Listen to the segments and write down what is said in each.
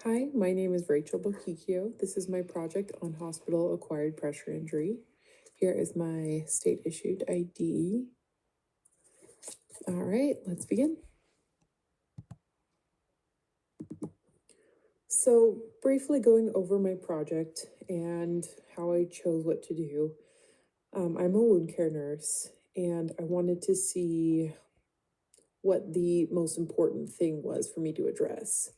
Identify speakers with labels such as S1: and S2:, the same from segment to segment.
S1: Hi, my name is Rachel Bokikio. This is my project on hospital-acquired pressure injury. Here is my state-issued ID. All right, let's begin. So, briefly going over my project and how I chose what to do. I'm a wound care nurse, and I wanted to see what the most important thing was for me to address.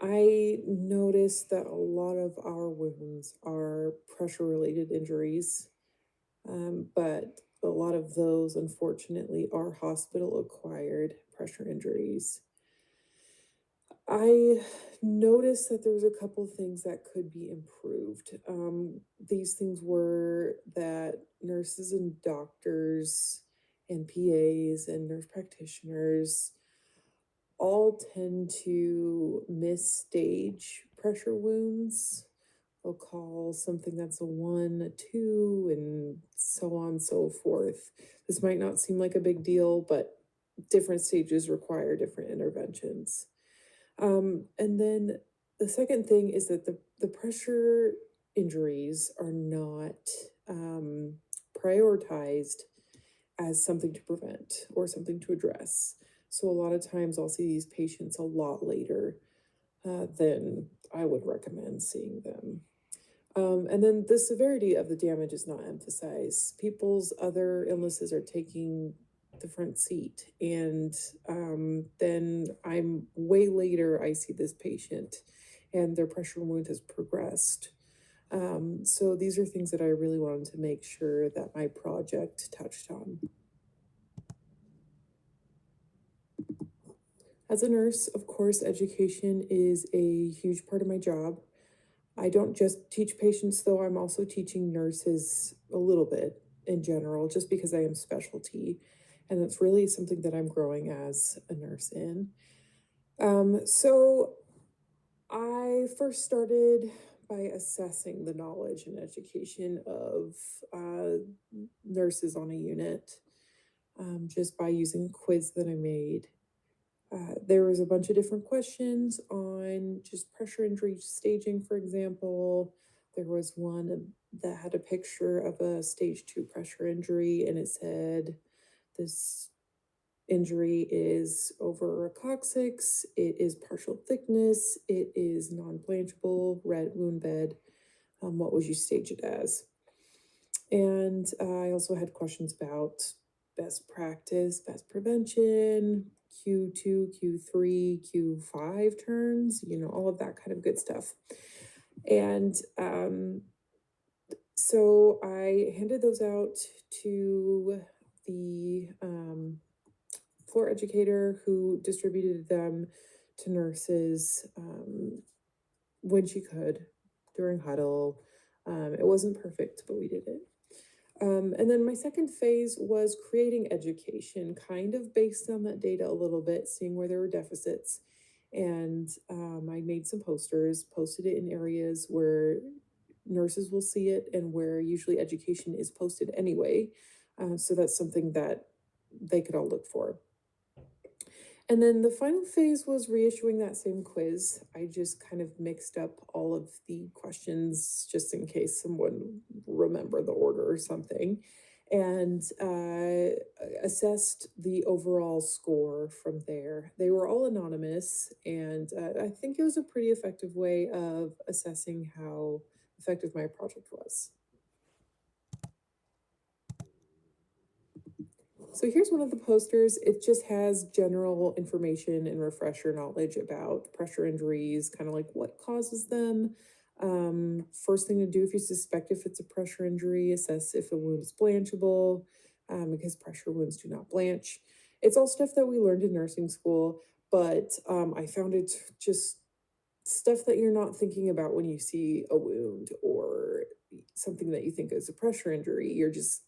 S1: I noticed that a lot of our wounds are pressure-related injuries. But a lot of those, unfortunately, are hospital acquired pressure injuries. I noticed that there was a couple things that could be improved. These things were that nurses and doctors and PAs and nurse practitioners all tend to misstage pressure wounds. They'll call something that's a 1 a 2 and so on and so forth. This might not seem like a big deal, but different stages require different interventions. And then the second thing is that the pressure injuries are not prioritized as something to prevent or something to address. So a lot of times I'll see these patients a lot later than I would recommend seeing them. And then the severity of the damage is not emphasized. People's other illnesses are taking the front seat. And then I'm way later, I see this patient and their pressure wound has progressed. So these are things that I really wanted to make sure that my project touched on. As a nurse, of course, education is a huge part of my job. I don't just teach patients, though, I'm also teaching nurses a little bit in general, just because I am specialty. And it's really something that I'm growing as a nurse in. So I first started by assessing the knowledge and education of nurses on a unit, just by using a quiz that I made. There was a bunch of different questions on just pressure injury staging, for example. There was one that had a picture of a stage 2 pressure injury, and it said, this injury is over a coccyx, it is partial thickness, it is non-blanchable, red wound bed. What would you stage it as? And I also had questions about best practice, best prevention, Q2, Q3, Q5 turns, all of that kind of good stuff. And so I handed those out to the floor educator who distributed them to nurses when she could during huddle. It wasn't perfect, but we did it. And then my second phase was creating education, kind of based on that data a little bit, seeing where there were deficits. And I made some posters, posted it in areas where nurses will see it and where usually education is posted anyway. So that's something that they could all look for. And then the final phase was reissuing that same quiz. I just kind of mixed up all of the questions just in case someone remembered the order or something, and assessed the overall score from there. They were all anonymous, and I think it was a pretty effective way of assessing how effective my project was. So here's one of the posters. It just has general information and refresher knowledge about pressure injuries, kind of like what causes them. First thing to do if you suspect if it's a pressure injury, assess if a wound is blanchable, because pressure wounds do not blanch. It's all stuff that we learned in nursing school, but I found it just stuff that you're not thinking about when you see a wound or something that you think is a pressure injury. You're just,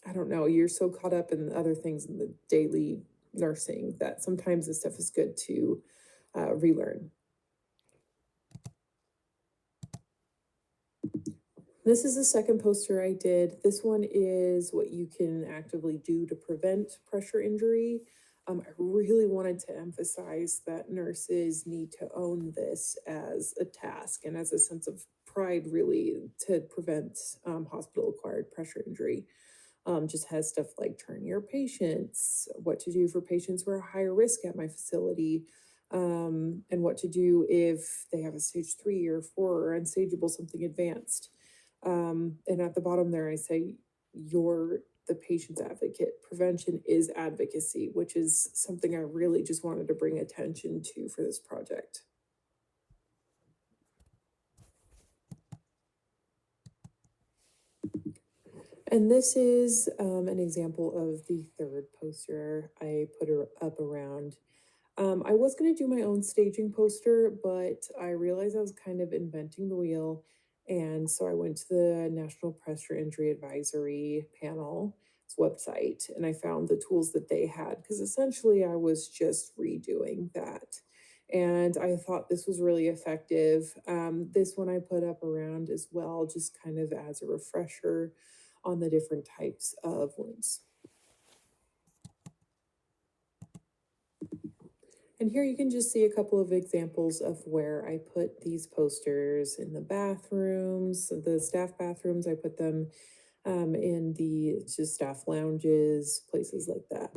S1: I don't know, you're so caught up in other things in the daily nursing that sometimes this stuff is good to relearn. This is the second poster I did. This one is what you can actively do to prevent pressure injury. I really wanted to emphasize that nurses need to own this as a task and as a sense of pride, really, to prevent hospital acquired pressure injury. Just has stuff like turn your patients, what to do for patients who are higher risk at my facility, and what to do if they have a stage 3 or 4 or unstageable, something advanced. And at the bottom there, I say, you're the patient's advocate. Prevention is advocacy, which is something I really just wanted to bring attention to for this project. And this is an example of the third poster I put her up around. I was going to do my own staging poster, but I realized I was kind of inventing the wheel. And so I went to the National Pressure Injury Advisory panel's website and I found the tools that they had because essentially I was just redoing that. And I thought this was really effective. This one I put up around as well, just kind of as a refresher on the different types of wounds. And here you can just see a couple of examples of where I put these posters in the bathrooms, the staff bathrooms. I put them in the just staff lounges, places like that.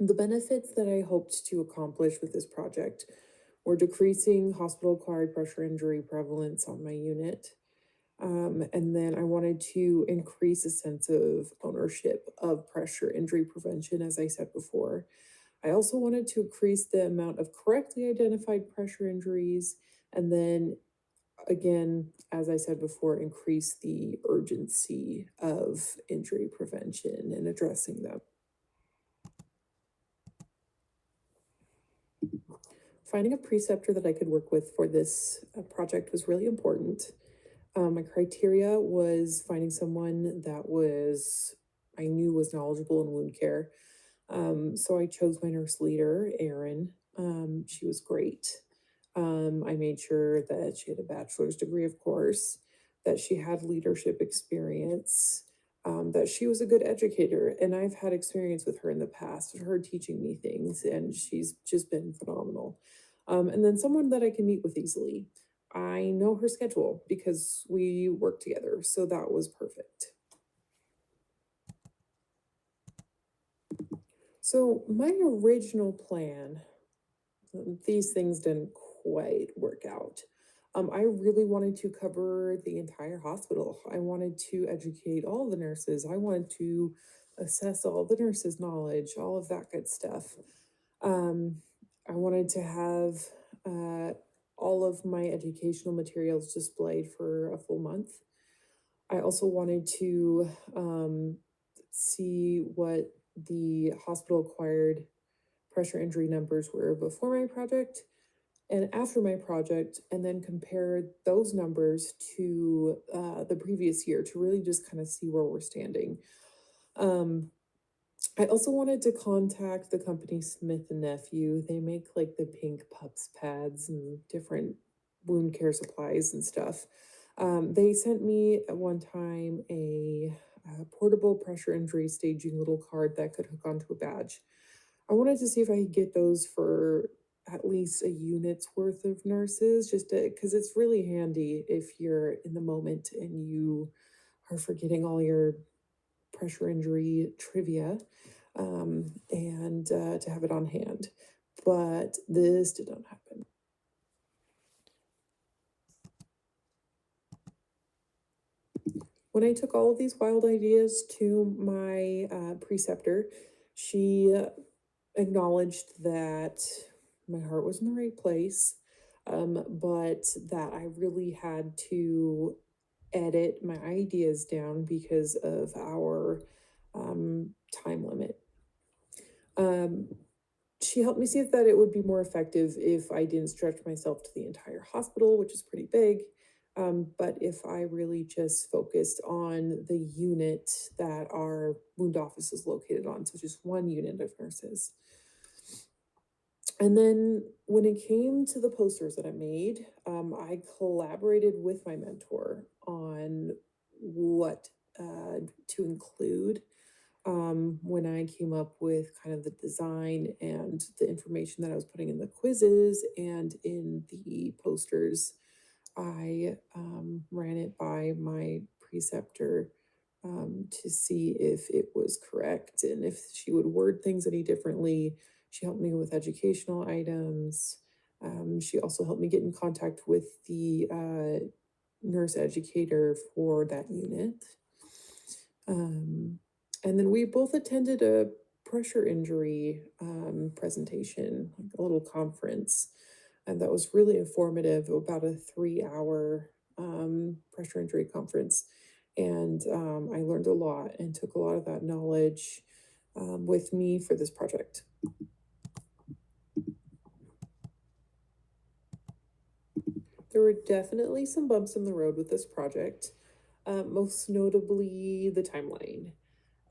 S1: The benefits that I hoped to accomplish with this project were decreasing hospital-acquired pressure injury prevalence on my unit. And then I wanted to increase a sense of ownership of pressure injury prevention, as I said before. I also wanted to increase the amount of correctly identified pressure injuries, and then again, as I said before, increase the urgency of injury prevention and addressing them. Finding a preceptor that I could work with for this project was really important. My criteria was finding someone that I knew was knowledgeable in wound care. So I chose my nurse leader, Erin. She was great. I made sure that she had a bachelor's degree, of course, that she had leadership experience, that she was a good educator. And I've had experience with her in the past, her teaching me things, and she's just been phenomenal. And then someone that I can meet with easily. I know her schedule because we work together, so that was perfect. So my original plan, these things didn't quite work out. I really wanted to cover the entire hospital. I wanted to educate all the nurses. I wanted to assess all the nurses' knowledge, all of that good stuff. I wanted to have all of my educational materials displayed for a full month. I also wanted to see what the hospital acquired pressure injury numbers were before my project and after my project, and then compare those numbers to the previous year to really just kind of see where we're standing. I also wanted to contact the company Smith and Nephew. They make like the pink pups pads and different wound care supplies and stuff. They sent me at one time a portable pressure injury staging little card that could hook onto a badge. I wanted to see if I could get those for at least a unit's worth of nurses, just because it's really handy if you're in the moment and you are forgetting all your pressure injury trivia, and to have it on hand. But this did not happen. When I took all of these wild ideas to my preceptor, she acknowledged that my heart was in the right place, but that I really had to edit my ideas down because of our time limit. Um, she helped me see that it would be more effective if I didn't stretch myself to the entire hospital, which is pretty big. But if I really just focused on the unit that our wound office is located on, so just one unit of nurses. And then when it came to the posters that I made, I collaborated with my mentor on what to include. when I came up with kind of the design and the information that I was putting in the quizzes and in the posters. I ran it by my preceptor to see if it was correct and if she would word things any differently. She helped me with educational items. She also helped me get in contact with the nurse educator for that unit. Um, and then we both attended a pressure injury presentation, like a little conference, and that was really informative, about a 3 hour pressure injury conference. And I learned a lot and took a lot of that knowledge with me for this project. There were definitely some bumps in the road with this project, most notably the timeline.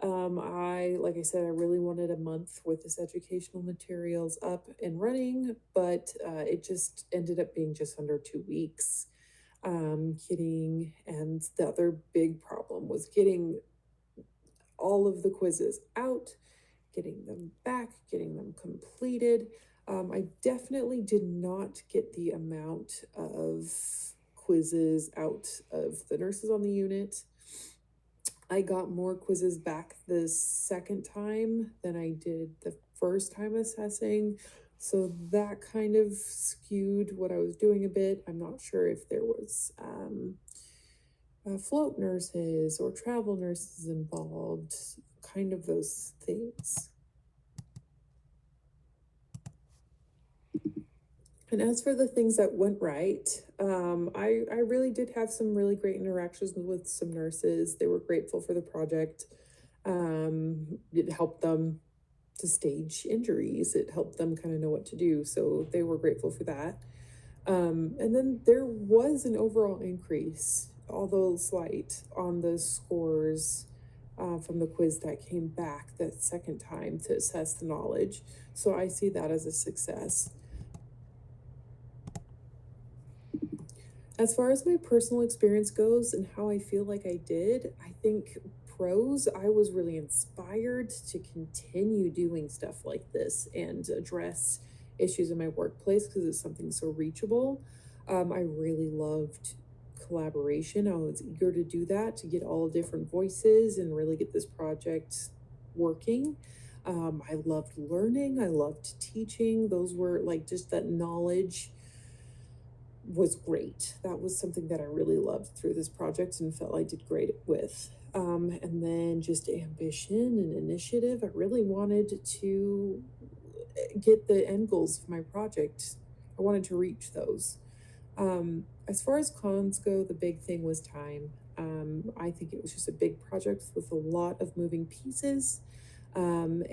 S1: Like I said, I really wanted a month with this educational materials up and running, but it just ended up being just under 2 weeks. And the other big problem was getting all of the quizzes out, getting them back, getting them completed. I definitely did not get the amount of quizzes out of the nurses on the unit. I got more quizzes back the second time than I did the first time assessing. So that kind of skewed what I was doing a bit. I'm not sure if there was float nurses or travel nurses involved, kind of those things. And as for the things that went right, I really did have some really great interactions with some nurses. They were grateful for the project. It helped them to stage injuries. It helped them kind of know what to do. So they were grateful for that. And then there was an overall increase, although slight, on the scores from the quiz that came back that second time to assess the knowledge. So I see that as a success. As far as my personal experience goes and how I feel like I did, I think pros, I was really inspired to continue doing stuff like this and address issues in my workplace because it's something so reachable. I really loved collaboration. I was eager to do that, to get all different voices and really get this project working. I loved learning, I loved teaching. Those were like just that knowledge was great. That was something that I really loved through this project and felt I did great with. And then just ambition and initiative. I really wanted to get the end goals of my project. I wanted to reach those. As far as cons go, the big thing was time. I think it was just a big project with a lot of moving pieces. And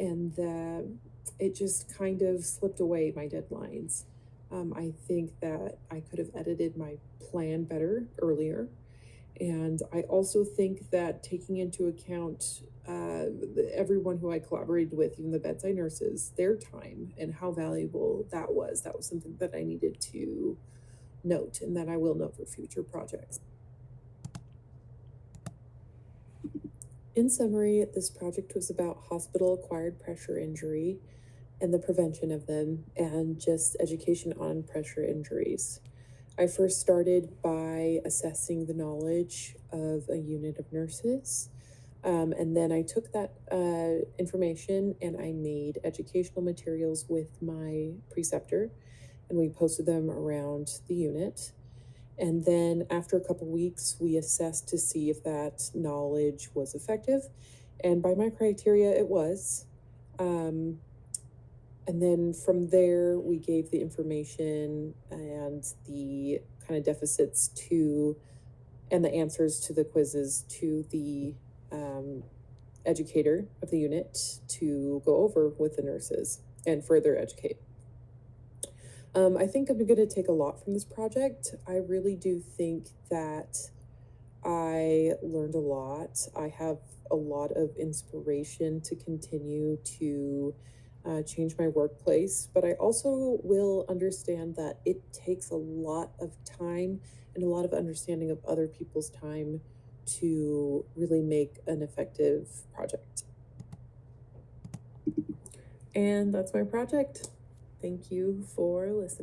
S1: it just kind of slipped away my deadlines. I think that I could have edited my plan better earlier. And I also think that taking into account everyone who I collaborated with, even the bedside nurses, their time and how valuable that was something that I needed to note and that I will note for future projects. In summary, this project was about hospital-acquired pressure injury and the prevention of them, and just education on pressure injuries. I first started by assessing the knowledge of a unit of nurses. And then I took that information and I made educational materials with my preceptor, and we posted them around the unit. And then after a couple weeks, we assessed to see if that knowledge was effective. And by my criteria, it was. And then from there, we gave the information and the kind of deficits to, and the answers to the quizzes to the educator of the unit to go over with the nurses and further educate. I think I'm going to take a lot from this project. I really do think that I learned a lot. I have a lot of inspiration to continue to change my workplace, but I also will understand that it takes a lot of time and a lot of understanding of other people's time to really make an effective project. And that's my project. Thank you for listening.